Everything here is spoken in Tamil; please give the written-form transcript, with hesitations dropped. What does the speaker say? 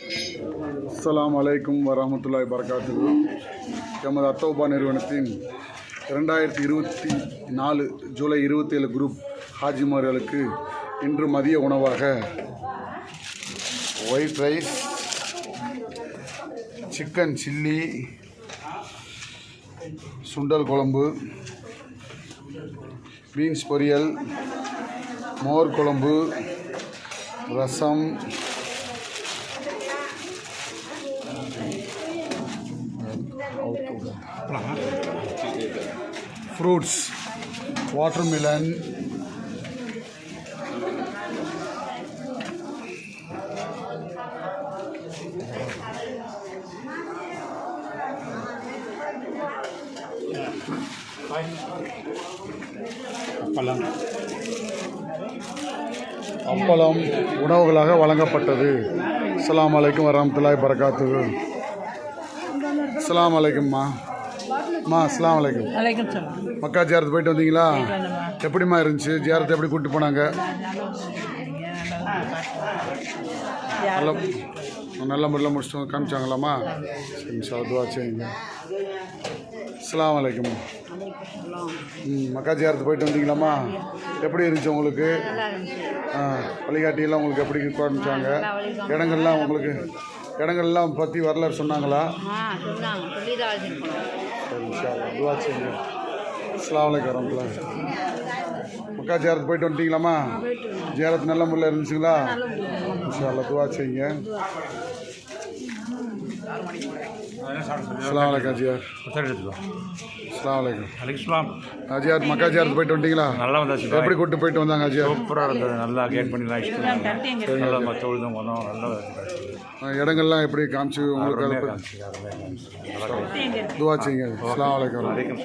அஸ்ஸலாமு அலைக்கும் வரஹ்மத்துல்லாஹி வபரகாத்துஹு. எமது அத்தௌபா நிறுவனத்தின் 2024 ஜூலை 27 குரூப் ஹாஜிமார்களுக்கு இன்று மதிய உணவாக ஒயிட் ரைஸ், சிக்கன் சில்லி, சுண்டல் குழம்பு, பீன்ஸ் பொரியல், மோர் குழம்பு, ரசம், ஃப்ரூட்ஸ், வாட்டர்மெலன், அப்பளம் உணவுகளாக வழங்கப்பட்டது. அஸ்ஸலாமு அலைக்கும் வரஹ்மத்துல்லாஹி வபரகாத்துஹு. அஸ்ஸலாமு அலைக்கும்மா. அஸ்ஸலாமு அலைக்கும். வலைக்கும் சலாம். மக்கா ஜியாரத்து போயிட்டு வந்தீங்களா? எப்படிம்மா இருந்துச்சு ஜியாரத்தை? எப்படி கூப்பிட்டு போனாங்க? நல்ல முறையில் முடிச்சுட்டு காமிச்சாங்களாம்மா? சரி, துவா செய்யுங்க. அஸ்ஸலாமு அலைக்கும். மக்கா ஜியாரத்து போயிட்டு வந்தீங்களாம்மா? எப்படி இருந்துச்சு உங்களுக்கு? வழிகாட்டியெல்லாம் உங்களுக்கு எப்படி காமிச்சாங்க? இடங்கள்லாம் பற்றி வரலாறு சொன்னாங்களா? சரி, துவா செய்யுங்க. அஸ்ஸலாமு அலைக்கும் வரஹ்மத்துல்லாஹி. மக்கா ஜியாரத்து போயிட்டு வந்துட்டீங்களாம்மா? ஜியாரத்து நல்ல முறையில் இருந்துச்சுங்களா? இன்ஷா அல்லாஹ் துவா செய்யுங்க. அஸ்ஸலாமு அலைக்கும் ஜியார். அஸ்ஸலாமு அலைக்கும். அலைக்கும். ஜியார் மக்கா ஜியாரத்து போயிட்டு வந்துட்டீங்களா? நல்லா வந்தாச்சு. எப்படி கூப்பிட்டு போயிட்டு வந்தாங்க ஜியார்? சூப்பராக இருந்தது. நல்லா கேட் பண்ணிலாம் நல்லா தொழுதும் போனோம். நல்லா இடங்கள்லாம் எப்படி காமிச்சு உங்களுக்கு? துவா செய்யுங்க. அஸ்ஸலாமு அலைக்கும். வலைக்கும்.